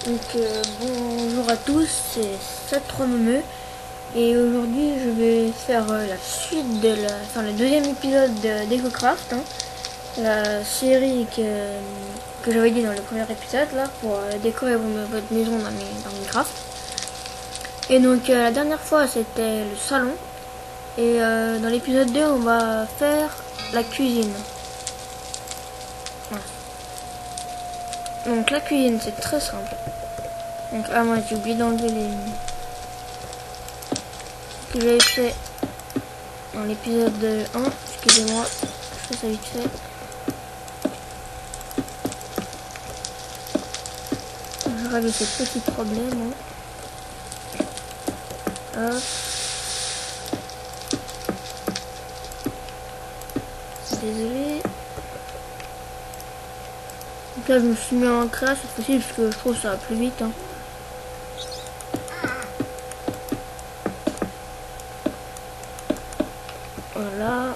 Donc bonjour à tous, c'est Satromemeux et aujourd'hui je vais faire la suite de le deuxième épisode d'EcoCraft, la série que j'avais dit dans le premier épisode là pour décorer votre maison dans Minecraft. Et donc la dernière fois c'était le salon et dans l'épisode 2 on va faire la cuisine. Voilà. Donc la cuisine c'est très simple. Donc moi j'ai oublié d'enlever les que j'avais fait dans l'épisode 1, excusez-moi, je fais ça vite fait. Je règle ces petits problèmes. Hop. Désolé. Donc là je me suis mis en crash cette fois-ci parce que je trouve que ça va plus vite. Voilà.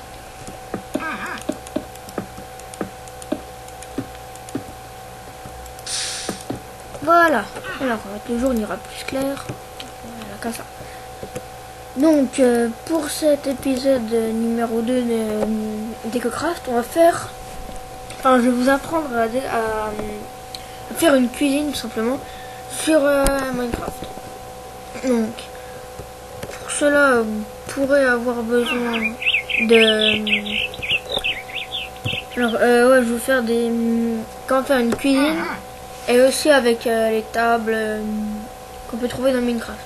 Voilà. Alors avec le jour il ira plus clair. Voilà comme ça. Donc pour cet épisode numéro 2 d'EcoCraft, on va faire. Enfin je vais vous apprendre à faire une cuisine tout simplement sur Minecraft. Donc pour cela vous pourrez avoir besoin de. Alors ouais, je vais vous faire comment faire une cuisine et aussi avec les tables qu'on peut trouver dans Minecraft.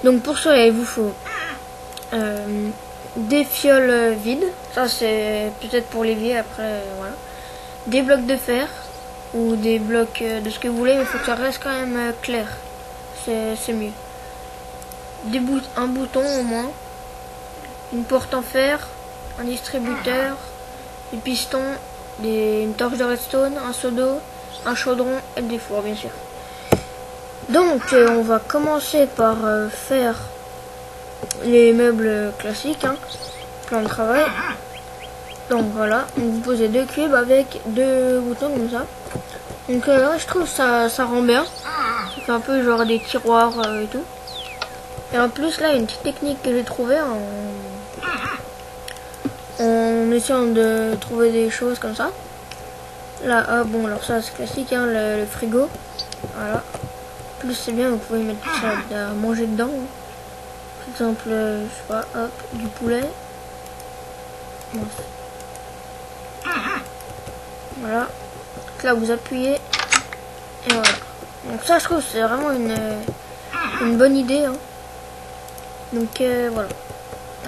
Donc pour cela il vous faut des fioles vides, ça c'est peut-être pour l'évier après voilà. Des blocs de fer ou des blocs de ce que vous voulez, mais il faut que ça reste quand même clair, c'est mieux. Un bouton au moins, une porte en fer, un distributeur, des pistons, une torche de redstone, un seau d'eau, un chaudron et des fours bien sûr. Donc on va commencer par faire les meubles classiques, plan de travail. Donc voilà, vous posez deux cubes avec deux boutons comme ça. Donc je trouve ça rend bien. Ça fait un peu genre des tiroirs et tout. Et en plus là, une petite technique que j'ai trouvée en essayant de trouver des choses comme ça. Là, bon alors ça c'est classique, le frigo. Voilà. En plus c'est bien, vous pouvez mettre tout ça à manger dedans. Par exemple, je sais pas, hop, du poulet. Bon. Voilà. Donc là vous appuyez et voilà. Donc ça je trouve c'est vraiment une bonne idée. Donc voilà.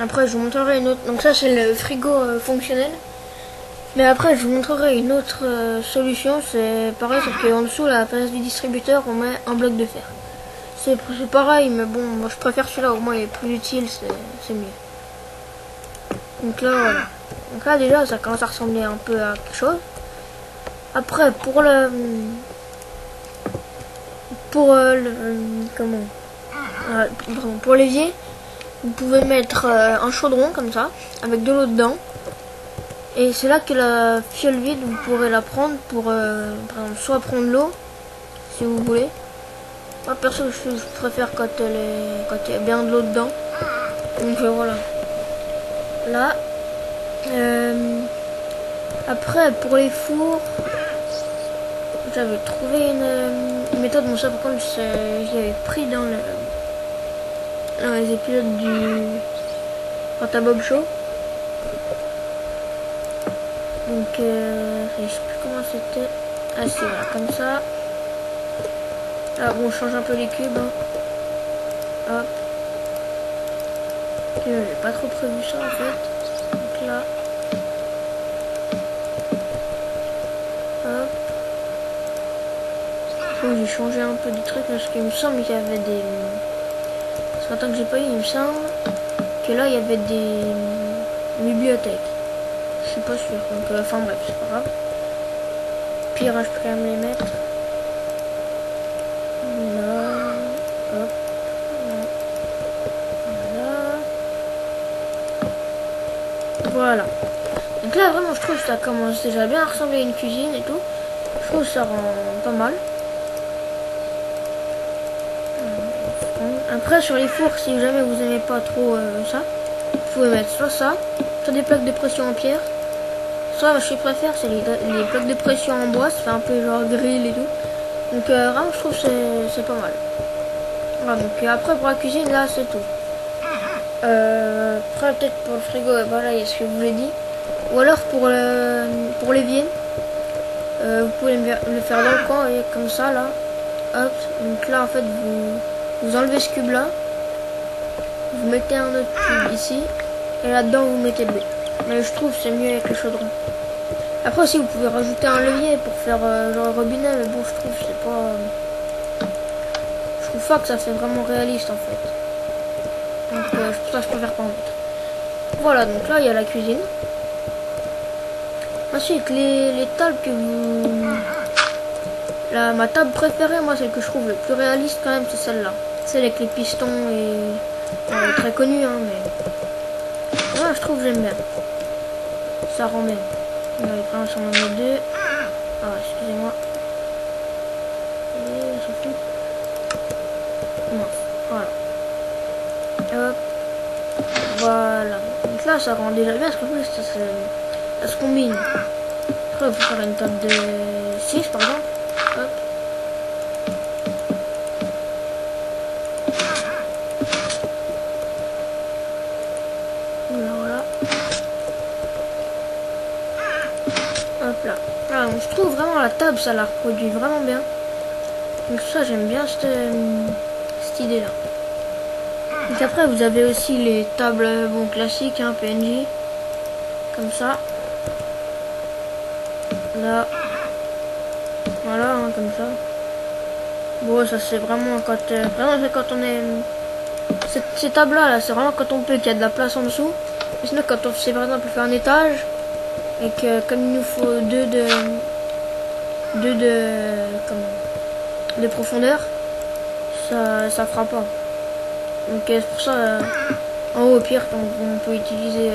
Après je vous montrerai une autre. Donc ça c'est le frigo fonctionnel. Mais après je vous montrerai une autre solution. C'est pareil sauf qu'en dessous à la place du distributeur on met un bloc de fer. C'est pareil mais bon moi je préfère celui-là, au moins il est plus utile, c'est mieux. Donc là voilà. Donc là déjà ça commence à ressembler un peu à quelque chose. Après pour pour l'évier, vous pouvez mettre un chaudron comme ça avec de l'eau dedans. Et c'est là que la fiole vide vous pourrez la prendre pour par exemple soit prendre l'eau si vous voulez. Moi perso je préfère quand il y a bien de l'eau dedans. Donc voilà. Là après pour les fours, j'avais trouvé une méthode, bon ça par contre je l'avais pris dans les épisodes du Bob Show. Donc je sais plus comment c'était. Ah c'est voilà, comme ça. Ah bon, on change un peu les cubes. Hop. J'ai pas trop prévu ça en fait. Donc là. Hop. J'ai changé un peu des trucs parce qu'il me semble qu'il y avait des. Ça fait longtemps que j'ai pas eu, il me semble que là il y avait des bibliothèques. Je suis pas sûr. Donc enfin bref, c'est pas grave. Pire, je peux quand même les mettre. Là. Hop. Voilà. Donc là vraiment je trouve que ça commence déjà bien à ressembler à une cuisine et tout. Je trouve que ça rend pas mal. Après sur les fours, si jamais vous aimez pas trop ça, vous pouvez mettre soit ça, soit des plaques de pression en pierre, soit ce que je préfère c'est les plaques de pression en bois, ça fait un peu genre grill et tout. Donc vraiment je trouve que c'est pas mal. Voilà, donc après pour la cuisine là c'est tout. Après peut-être pour le frigo, voilà il y a ce que je vous ai dit. Ou alors pour l'évier, vous pouvez le faire dans le coin, voyez, comme ça là. Hop, donc là en fait vous enlevez ce cube là, vous mettez un autre cube ici, et là-dedans vous mettez le B. Mais je trouve que c'est mieux avec le chaudron. Après aussi vous pouvez rajouter un levier pour faire genre un robinet, mais bon je trouve c'est pas... je trouve pas que ça fait vraiment réaliste en fait. Donc c'est pour ça que je préfère pas en mettre. Voilà, donc là il y a la cuisine. Ensuite les tables que vous... Là, ma table préférée, moi celle que je trouve le plus réaliste quand même, c'est celle-là. Celle avec les pistons et... elle est très connue, hein, mais... moi je trouve que j'aime bien. Ça rend bien. On va les prendre sur le 2. Ah, excusez-moi. Et ça fout. Non, voilà. Hop. Voilà. Donc là, ça rend déjà bien, parce qu'en plus, ça se combine. Après, il faut faire une table de 6, par exemple. Hop. Voilà. Hop là. Voilà, donc je trouve vraiment la table, ça la reproduit vraiment bien. Donc ça, j'aime bien cette idée-là. Donc après, vous avez aussi les tables bon, classiques, hein, PNJ. Comme ça. Là. Voilà, hein, comme ça. Bon, ça c'est vraiment quand on est... Ces tables là, c'est vraiment quand on peut qu'il y a de la place en dessous. Et sinon quand on sait par exemple faire un étage, et que comme il nous faut deux de profondeur, ça fera pas. Donc c'est pour ça, en haut au pire, on peut utiliser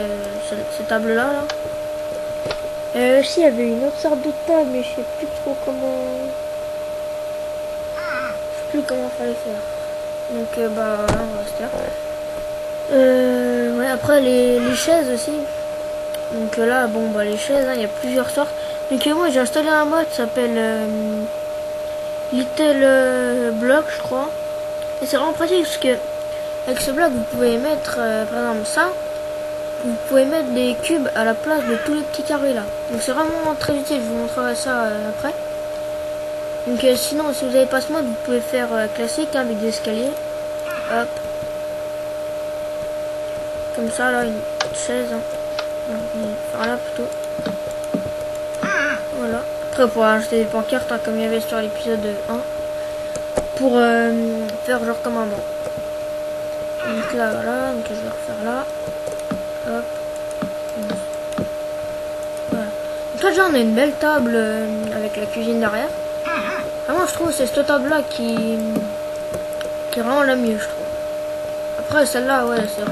ces tables là. Aussi, il y avait une autre sorte de table, mais je sais plus trop comment... je sais plus comment fallait faire. Donc, bah, voilà, on va rester là. Ouais, après, les chaises aussi. Donc là, bon, bah, les chaises, hein, il y a plusieurs sortes. Donc, moi, j'ai installé un mode qui s'appelle Little Block, je crois. Et c'est vraiment pratique, parce que avec ce bloc, vous pouvez mettre, par exemple, ça. Vous pouvez mettre des cubes à la place de tous les petits carrés là. Donc c'est vraiment très utile, je vous montrerai ça après. Donc sinon si vous n'avez pas ce mode, vous pouvez faire classique hein, avec des escaliers. Hop. Comme ça là, une chaise. Hein. Par là plutôt. Voilà. Après pour ajouter des pancartes hein, comme il y avait sur l'épisode 1. Pour faire genre comme un banc. Donc là voilà, donc je vais refaire là. Hop. Voilà. Donc là déjà on a une belle table avec la cuisine derrière. Vraiment je trouve que c'est cette table là qui est vraiment la mieux je trouve. Après celle-là ouais c'est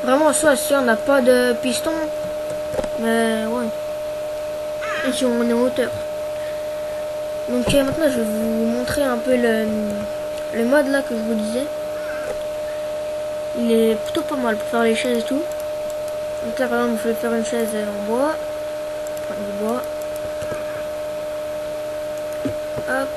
vraiment soit si on n'a pas de piston. Mais ouais. Et si on est en hauteur. Donc maintenant je vais vous montrer un peu le mode là que je vous disais. Il est plutôt pas mal pour faire les chaises et tout. Donc là par exemple je vais faire une chaise en bois. Enfin du bois. Hop.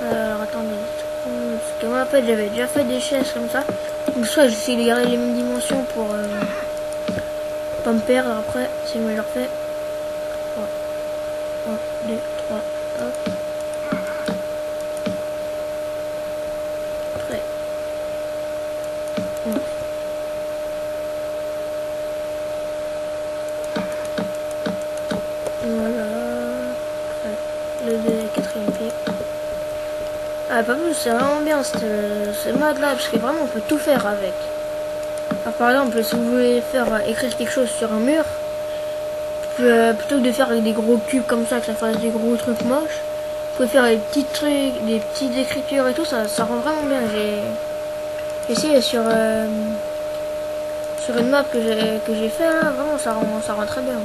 Alors attendez. Parce que moi en fait j'avais déjà fait des chaises comme ça. Donc soit j'essaie de garder les mêmes dimensions pour pas me perdre après si je me le refais. 1, 2, 3, hop. Prêt. Voilà. Prêt. Le 4e pied. Ah, pas plus, c'est vraiment bien ce mode là, parce que vraiment on peut tout faire avec. Alors, par exemple, si vous voulez faire écrire quelque chose sur un mur, plutôt que de faire avec des gros cubes comme ça, que ça fasse des gros trucs moches, vous pouvez faire des petits trucs, des petites écritures et tout, ça rend vraiment bien. J'ai essayé sur une map que j'ai fait là, vraiment ça rend très bien.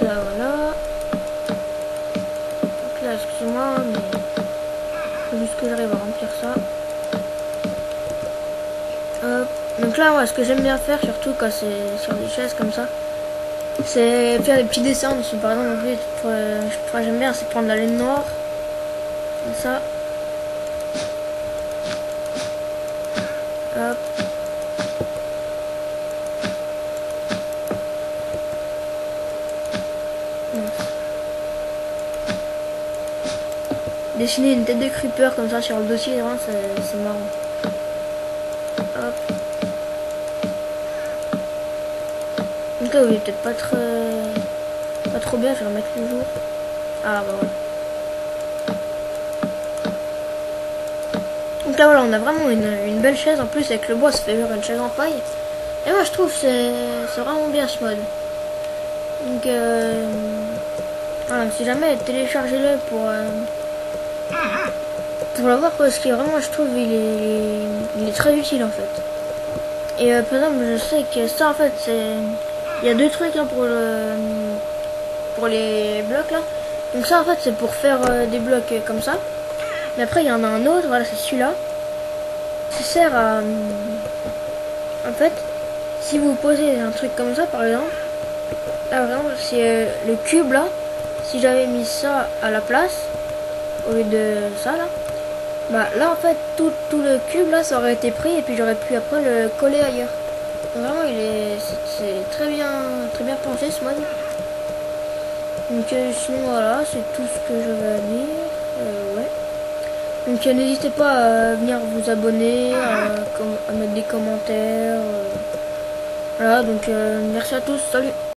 Donc là voilà. Donc là excusez-moi mais faut juste que j'arrive à remplir ça. Hop. Donc là ouais, ce que j'aime bien faire surtout quand c'est sur des chaises comme ça, c'est faire des petits dessins dessus. Par exemple j'aime bien c'est prendre la laine noire comme ça. Hop. Dessiner une tête de creeper comme ça sur le dossier, vraiment c'est marrant. Hop. Donc là vous voyez peut-être pas trop bien, je vais remettre le jour. Ah bah voilà. Donc là voilà, on a vraiment une belle chaise en plus avec le bois, ça fait genre une chaise en paille. Et moi je trouve c'est vraiment bien ce mode. Donc voilà, si jamais téléchargez-le pour l'avoir parce que vraiment je trouve il est très utile en fait. Et par exemple je sais que ça en fait il y a deux trucs hein, pour les blocs là. Donc ça en fait c'est pour faire des blocs comme ça. Mais après il y en a un autre, voilà c'est celui-là. Ça sert à en fait si vous posez un truc comme ça par exemple. Là vraiment c'est le cube là. Si j'avais mis ça à la place au lieu de ça là. Bah là en fait tout le cube là ça aurait été pris et puis j'aurais pu après le coller ailleurs. Donc, vraiment c'est très bien pensé ce mode. Donc sinon voilà c'est tout ce que je veux dire. Ouais. Donc n'hésitez pas à venir vous abonner, à mettre des commentaires. Voilà donc merci à tous, salut.